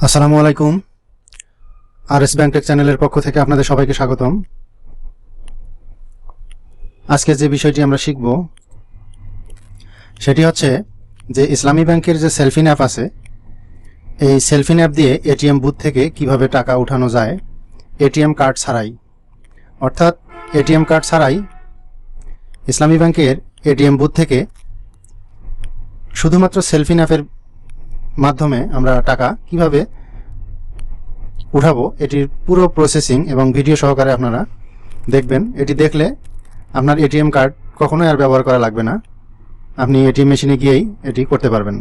আসসালামু আলাইকুম। Rsbanktech চ্যানেলের পক্ষ থেকে আপনাদের সবাইকে স্বাগতম। আজকে যে বিষয়টি আমরা শিখব সেটি হচ্ছে যে ইসলামী ব্যাংকের যে সেলফিন অ্যাপ আছে, এই সেলফিন অ্যাপ দিয়ে এটিএম বুথ থেকে কিভাবে টাকা উঠানো যায় এটিএম কার্ড ছাড়াই। অর্থাৎ এটিএম কার্ড ছাড়াই ইসলামী ব্যাংকের এটিএম বুথ থেকে শুধুমাত্র সেলফিন অ্যাপের মাধ্যমে আমরা টাকা কিভাবে উঠাবো এটির পুরো প্রসেসিং এবং ভিডিও সহকারে আপনারা দেখবেন। এটি দেখলে আপনার এটিএম কার্ড কখনোই আর ব্যবহার করা লাগবে না, আপনি এটিএম মেশিনে গিয়েই এটি করতে পারবেন।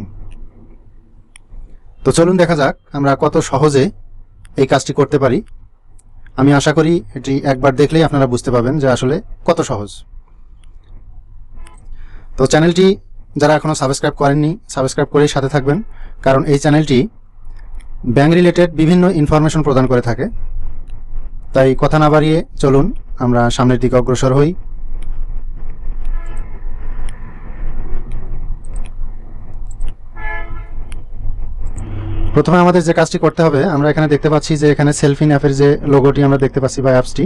তো চলুন দেখা যাক আমরা কত সহজে এই কাজটি করতে পারি। আমি আশা করি এটি একবার দেখলেই আপনারা বুঝতে পারবেন যে আসলে কত সহজ। তো চ্যানেলটি যারা এখনও সাবস্ক্রাইব করেননি, সাবস্ক্রাইব করেই সাথে থাকবেন, কারণ এই চ্যানেলটি ব্যাংক রিলেটেড বিভিন্ন ইনফরমেশন প্রদান করে থাকে। তাই কথা না বাড়িয়ে চলুন আমরা সামনের দিকে অগ্রসর হই। প্রথমে আমাদের যে কাজটি করতে হবে, আমরা এখানে দেখতে পাচ্ছি যে এখানে সেলফিন অ্যাপের যে লোগোটি আমরা দেখতে পাচ্ছি বা অ্যাপসটি,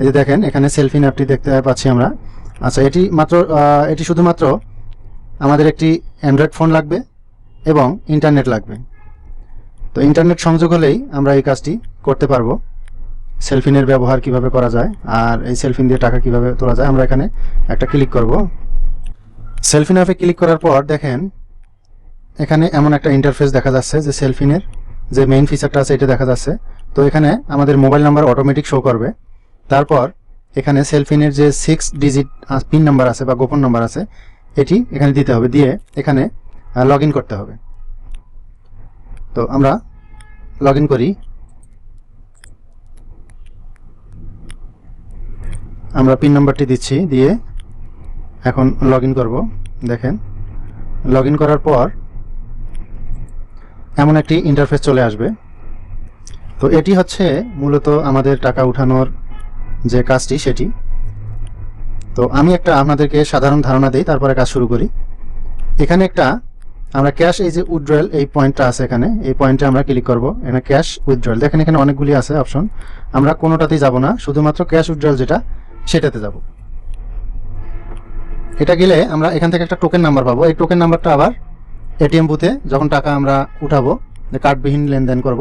এই যে দেখেন এখানে সেলফিন অ্যাপটি দেখতে পাচ্ছি আমরা। আচ্ছা, এটি শুধুমাত্র আমাদের একটি অ্যান্ড্রয়েড ফোন লাগবে এবং ইন্টারনেট লাগবে। তো ইন্টারনেট সংযোগ হলেই আমরা এই কাজটি করতে পারবো। সেলফিনের ব্যবহার কিভাবে করা যায় আর এই সেলফিন দিয়ে টাকা কিভাবে তোলা যায়, আমরা এখানে একটা ক্লিক করব। সেলফিন অ্যাপে ক্লিক করার পর দেখেন এখানে এমন একটা ইন্টারফেস দেখা যাচ্ছে যে সেলফিনের যে মেইন ফিচারটা আছে এটা দেখা যাচ্ছে। তো এখানে আমাদের মোবাইল নাম্বার অটোমেটিক শো করবে। তারপর এখানে সেলফিনের যে 6 ডিজিট পিন নাম্বার আছে বা গোপন নাম্বার আছে এটি এখানে দিতে হবে, দিয়ে এখানে লগ ইন করতে হবে। তো আমরা লগ ইন করি। আমরা পিন নাম্বারটি দিচ্ছি, দিয়ে এখন লগ ইন করব। দেখেন লগ ইন করার পর এমন একটি ইন্টারফেস চলে আসবে। তো এটি হচ্ছে মূলত আমাদের টাকা উঠানোর যে কাজটি সেটি। তো আমি একটা আপনাদেরকে সাধারণ ধারণা দিই, তারপরে কাজ শুরু করি। এখানে একটা আমরা ক্যাশ, এই যে উইথড্রয়াল এই পয়েন্টটা আছে এখানে, এই পয়েন্টে আমরা ক্লিক করব। এখানে ক্যাশ উইথড্রয়াল দেখেন এখানে অনেকগুলি আছে অপশন, আমরা কোনোটাতেই যাব না, শুধুমাত্র ক্যাশ উইথড্রয়াল যেটা সেটাতে যাব। এটা গেলে আমরা এখান থেকে একটা টোকেন নাম্বার পাবো। এই টোকেন নাম্বারটা আবার এটিএম বুথে যখন টাকা আমরা উঠাবো, কার্ডবিহীন লেনদেন করব,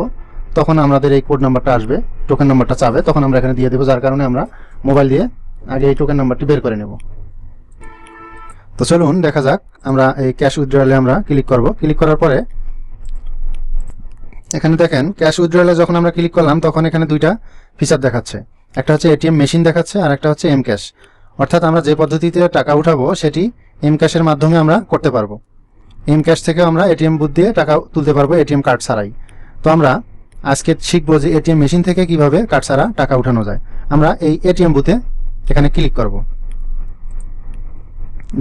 তখন আমাদের এই কোড নাম্বারটা আসবে, টোকেন নাম্বারটা চাবে, তখন আমরা এখানে দিয়ে দেবো। যার কারণে আমরা মোবাইল দিয়ে আগে এই টোকেন নাম্বারটি বের করে নেব। তো চলুন দেখা যাক। আমরা এই ক্যাশ উইথড্রয়ালে আমরা ক্লিক করব। ক্লিক করার পরে এখানে দেখেন ক্যাশ উইথড্রয়ালে যখন আমরা ক্লিক করলাম তখন এখানে দুইটা ফিচার দেখাচ্ছে, একটা হচ্ছে এটিএম মেশিন দেখাচ্ছে আর একটা হচ্ছে এম ক্যাশ। অর্থাৎ আমরা যে পদ্ধতিতে টাকা উঠাবো সেটি এম ক্যাশের মাধ্যমে আমরা করতে পারবো। এম ক্যাশ থেকেও আমরা এটিএম বুথ দিয়ে টাকা তুলতে পারবো এটিএম কার্ড ছাড়াই। তো আমরা আজকে শিখবো যে এটিএম মেশিন থেকে কিভাবে কার্ড ছাড়া টাকা উঠানো যায়। আমরা এই এটিএম বুথে এখানে ক্লিক করব।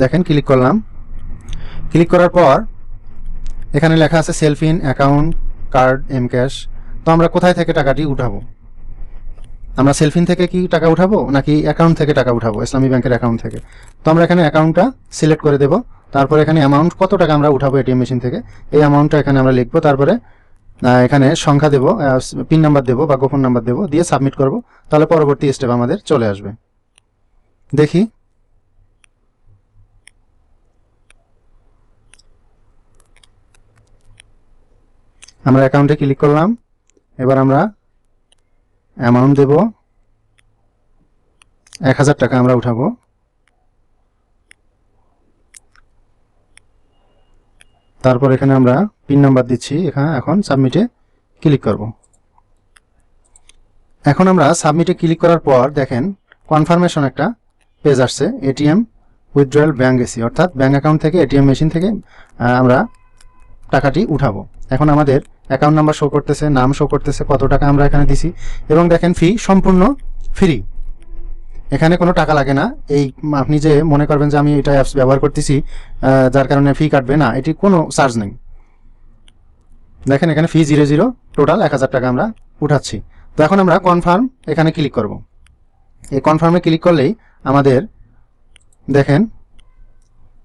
দেখেন ক্লিক করলাম। ক্লিক করার পর এখানে লেখা আছে সেলফিন অ্যাকাউন্ট কার্ড এম ক্যাশ। তো আমরা কোথায় থেকে টাকাটি উঠাবো? আমরা সেলফিন থেকে কি টাকা উঠাবো নাকি অ্যাকাউন্ট থেকে টাকা উঠাবো? ইসলামী ব্যাংকের অ্যাকাউন্ট থেকে। তো আমরা এখানে অ্যাকাউন্টটা সিলেক্ট করে দেব। তারপর এখানে অ্যামাউন্ট, কত টাকা আমরা উঠাবো এটিএম মেশিন থেকে, এই অ্যামাউন্টটা এখানে আমরা লিখবো। তারপরে এখানে সংখ্যা দেব, পিন নাম্বার দেব বা গোপন নাম্বার দেব, দিয়ে সাবমিট করব। তাহলে পরবর্তী স্টেপ আমাদের চলে আসবে। দেখি আমরা অ্যাকাউন্টে ক্লিক করলাম। এবার আমরা অ্যামাউন্ট দেব, 1000 টাকা আমরা উঠাবো। তারপর এখানে আমরা পিন নাম্বার দিচ্ছি, এখানে এখন সাবমিটে ক্লিক করব। এখন আমরা সাবমিটে ক্লিক করার পর দেখেন কনফার্মেশন একটা পেজ আসছে, এটিএম উইথড্রয়াল ব্যাংক এসি, অর্থাৎ ব্যাংক অ্যাকাউন্ট থেকে এটিএম মেশিন থেকে আমরা টাকাটি উঠাবো। এখন আমাদের অ্যাকাউন্ট নাম্বার শো করতেছে, নাম শো করতেছে, কত টাকা আমরা এখানে দিছি, এবং দেখেন ফি সম্পূর্ণ ফ্রি, এখানে কোনো টাকা লাগে না। এই আপনি যে মনে করবেন যে আমি এটা অ্যাপস ব্যবহার করতেছি যার কারণে ফি কাটবে, না, এটি কোনো চার্জ নেই। দেখেন এখানে ফি 00, টোটাল 1000 টাকা আমরা উঠাচ্ছি। তো এখন আমরা কনফার্ম এখানে ক্লিক করব। এই কনফার্মে ক্লিক করলেই আমাদের দেখেন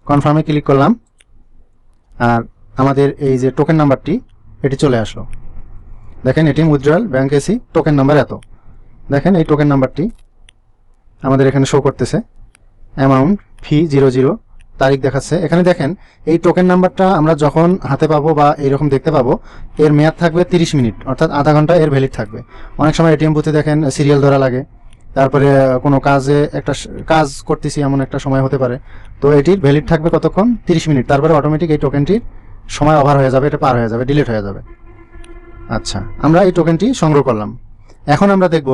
কনফার্মে ক্লিক করলাম আর আমাদের এই যে টোকেন নাম্বারটি এটি চলে আসলো। দেখেন ATM withdrawal bank AC token number এত। দেখেন এই টোকেন নাম্বারটি আমাদের এখানে শো করতেছে, অ্যামাউন্ট ফি 00, তারিখ দেখাচ্ছে। এখানে দেখেন এই টোকেন নাম্বারটা আমরা যখন হাতে পাবো বা এইরকম দেখতে পাবো, এর মেয়াদ থাকবে 30 মিনিট, অর্থাৎ আধা ঘন্টা এর ভ্যালিড থাকবে। অনেক সময় এটিএম বুথে দেখেন সিরিয়াল ধরা লাগে, তারপরে কোনো কাজে একটা কাজ করতেছি এমন একটা সময় হতে পারে, তো এটির ভ্যালিড থাকবে কতক্ষণ, 30 মিনিট। তারপরে অটোমেটিক এই টোকেনটির সময় ওভার হয়ে যাবে, এটা পার হয়ে যাবে, ডিলিট হয়ে যাবে। আচ্ছা, আমরা এই টোকেনটি সংগ্রহ করলাম। এখন আমরা দেখব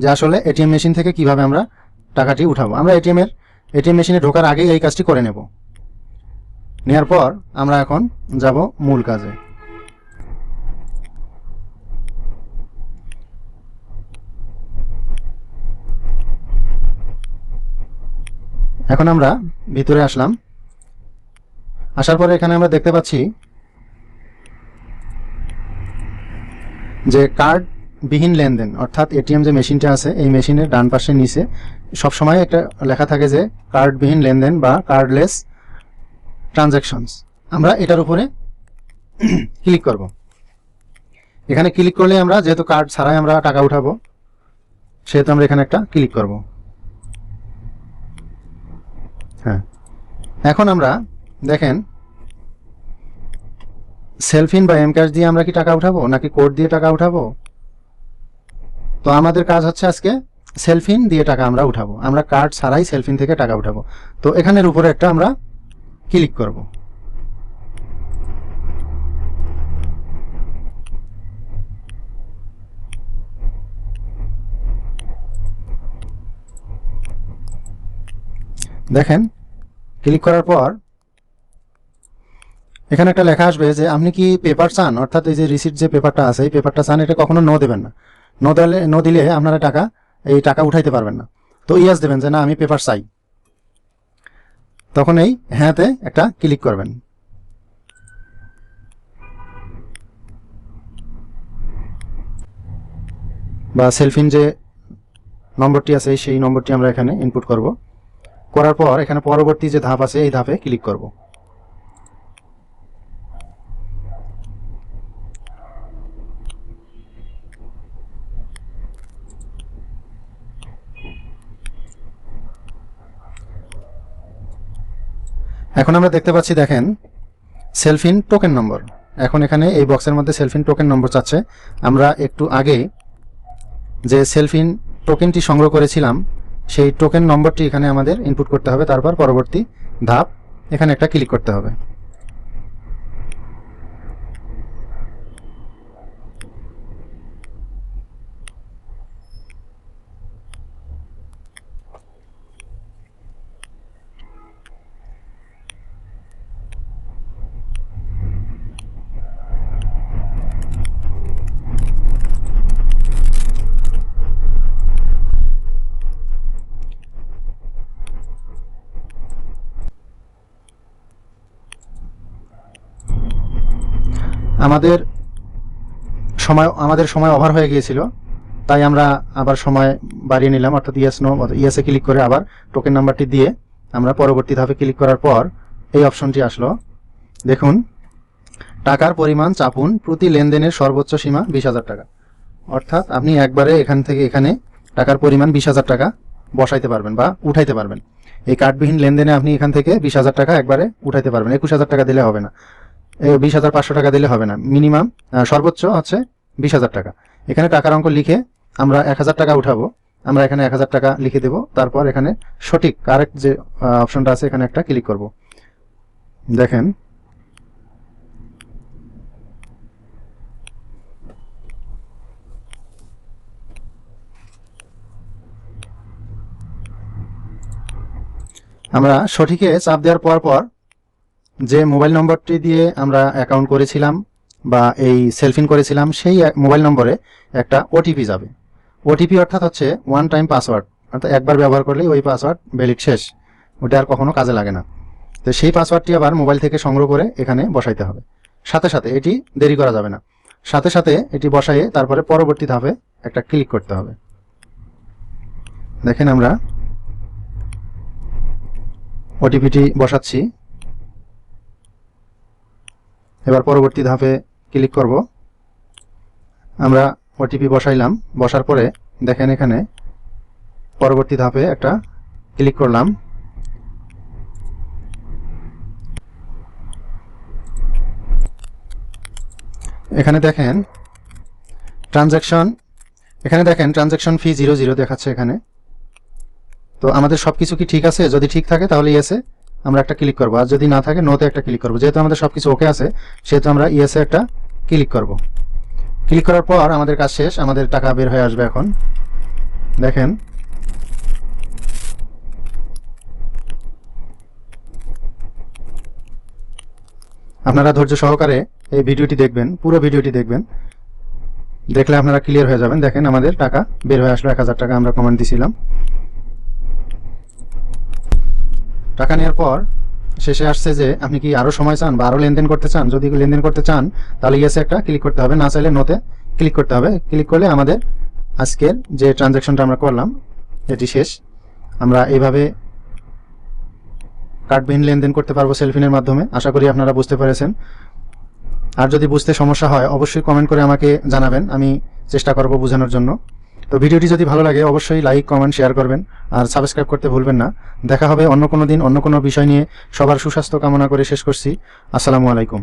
যে আসলে এটিএম মেশিন থেকে কিভাবে আমরা টাকাটি উঠাবো। আমরা এটিএম মেশিনে ঢোকার আগেই এই কাজটি করে নেব। নেওয়ার পর আমরা এখন যাব মূল কাজে। এখন আমরা ভিতরে আসলাম। আসার পরে এখানে আমরা দেখতে পাচ্ছি যে কার্ডবিহীন লেনদেন, অর্থাৎ এটিএম যে মেশিনটা আছে এই মেশিনের ডান পাশে নিচে সবসময় একটা লেখা থাকে যে কার্ডবিহীন লেনদেন বা কার্ডলেস ট্রানজ্যাকশনস। আমরা এটার উপরে ক্লিক করব। এখানে ক্লিক করলে আমরা যেহেতু কার্ড ছাড়াই আমরা টাকা উঠাবো, সেহেতু আমরা এখানে একটা ক্লিক করব। হ্যাঁ, এখন আমরা দেখেন সেলফিন বা এমক্যাশ দিয়ে আমরা কি টাকা উঠাবো নাকি কোড দিয়ে টাকা উঠাবো? তো আমাদের কাজ হচ্ছে আজকে সেলফিন দিয়ে টাকা আমরা উঠাবো। আমরা কার্ড ছাড়াই সেলফিন থেকে টাকা উঠাবো। তো এখানের উপরে একটা আমরা ক্লিক করব। দেখেন ক্লিক করার পর এখানে একটা লেখা আসবে যে আপনি কি পেপার চান, অর্থাৎ এই যে রিসিট যে পেপারটা আছে এই পেপারটা চান, এটা কখনো নো দেবেন না। নো দিলে আপনারা এই টাকা উঠাইতে পারবেন না। তো ইয়াস দেবেন যে না আমি পেপার চাই, তখন এই হ্যাঁতে একটা ক্লিক করবেন। বা সেলফিন যে নম্বরটি আছে সেই নম্বরটি আমরা এখানে ইনপুট করব। করার পর এখানে পরবর্তী যে ধাপ আছে এই ধাপে ক্লিক করব। এখন আমরা দেখতে পাচ্ছি, দেখেন সেলফিন টোকেন নম্বর। এখন এখানে এই বক্সের মধ্যে সেলফিন টোকেন নম্বর চাচ্ছে। আমরা একটু আগে যে সেলফিন টোকেনটি সংগ্রহ করেছিলাম সেই টোকেন নম্বরটি এখানে আমাদের ইনপুট করতে হবে। তারপর পরবর্তী ধাপ এখানে একটা ক্লিক করতে হবে। আমাদের সময় ওভার হয়ে গিয়েছিল, তাই আমরা আবার সময় বাড়িয়ে নিলাম, অর্থাৎ ইয়েসে ক্লিক করে আবার টোকেন নাম্বারটি দিয়ে আমরা পরবর্তী ধাপে ক্লিক করার পর এই অপশনটি আসলো। দেখুন টাকার পরিমাণ চাপুন, প্রতি লেনদেনের সর্বোচ্চ সীমা 20,000 টাকা। অর্থাৎ আপনি একবারে এখান থেকে এখানে টাকার পরিমাণ 20,000 টাকা বসাইতে পারবেন বা উঠাইতে পারবেন। এই কার্ডবিহীন লেনদেনে আপনি এখান থেকে 20,000 টাকা একবারে উঠাইতে পারবেন। 21,000 টাকা দিলে হবে না, 20,500 টাকা দিলে হবে না, মিনিমাম সর্বোচ্চ হচ্ছে 20,000 টাকা। এখানে টাকার অঙ্ক লিখে আমরা 1,000 টাকা উঠাবো, আমরা এখানে 1,000 টাকা লিখে দেব। তারপর এখানে সঠিক কারেক্ট যে অপশনটা আছে এখানে একটা ক্লিক করব। দেখেন আমরা সঠিকে চাপ দেওয়ার পর যে মোবাইল নম্বরটি দিয়ে আমরা অ্যাকাউন্ট করেছিলাম বা এই সেলফিন করেছিলাম সেই মোবাইল নম্বরে একটা ওটিপি যাবে। ওটিপি অর্থাৎ হচ্ছে ওয়ান টাইম পাসওয়ার্ড, অর্থাৎ একবার ব্যবহার করলেই ওই পাসওয়ার্ড ভ্যালিড, শেষ, ওটা আর কখনো কাজে লাগে না। তো সেই পাসওয়ার্ডটি আবার মোবাইল থেকে সংগ্রহ করে এখানে বসাইতে হবে। সাথে সাথে এটি দেরি করা যাবে না, সাথে সাথে এটি বসাইয়ে তারপরে পরবর্তী ধাপে একটা ক্লিক করতে হবে। দেখেন আমরা ওটিপিটি বসাচ্ছি, এবার পরবর্তী ধাপে ক্লিক করব। আমরা ওটিপি বসাইলাম, বসার পরে দেখেন এখানে পরবর্তী ধাপে একটা ক্লিক করলাম। এখানে দেখেন ট্রানজ্যাকশন ফি 00 দেখাচ্ছে এখানে। তো আমাদের সবকিছু কি ঠিক আছে? যদি ঠিক থাকে তাহলে ইয়েসে আমরা একটা ক্লিক করব, আর যদি না থাকে নোতে একটা ক্লিক করব। যেহেতু আমাদের সবকিছু ওকে আছে সেহেতু আমরা ইয়েসে একটা ক্লিক করব। ক্লিক করার পর আমাদের কাজ শেষ, আমাদের টাকা বের হয়ে আসবে। এখন দেখেন আপনারা ধৈর্য সহকারে এই ভিডিওটি দেখবেন, পুরো ভিডিওটি দেখবেন, দেখলে আপনারা ক্লিয়ার হয়ে যাবেন। দেখেন আমাদের টাকা বের হয়ে আসলো, 1000 টাকা আমরা কমান্ড দিছিলাম। টাকা নেওয়ার পর শেষে আসছে যে আপনি কি আরও সময় চান বা আরও লেনদেন করতে চান। যদি লেনদেন করতে চান তাহলে ইয়েসে একটা ক্লিক করতে হবে, না চাইলে নোতে ক্লিক করতে হবে। ক্লিক করলে আমাদের আজকের যে ট্রানজ্যাকশনটা আমরা করলাম এটি শেষ। আমরা এইভাবে কার্ডবিহীন লেনদেন করতে পারবো সেলফিনের মাধ্যমে। আশা করি আপনারা বুঝতে পেরেছেন। আর যদি বুঝতে সমস্যা হয় অবশ্যই কমেন্ট করে আমাকে জানাবেন, আমি চেষ্টা করব বোঝানোর জন্য। তো ভিডিওটি যদি ভালো লাগে অবশ্যই লাইক, কমেন্ট, শেয়ার করবেন আর সাবস্ক্রাইব করতে ভুলবেন না। দেখা হবে অন্য কোনো দিন অন্য কোনো বিষয় নিয়ে। সবার সুস্বাস্থ্য কামনা করে শেষ করছি। আসসালামু আলাইকুম।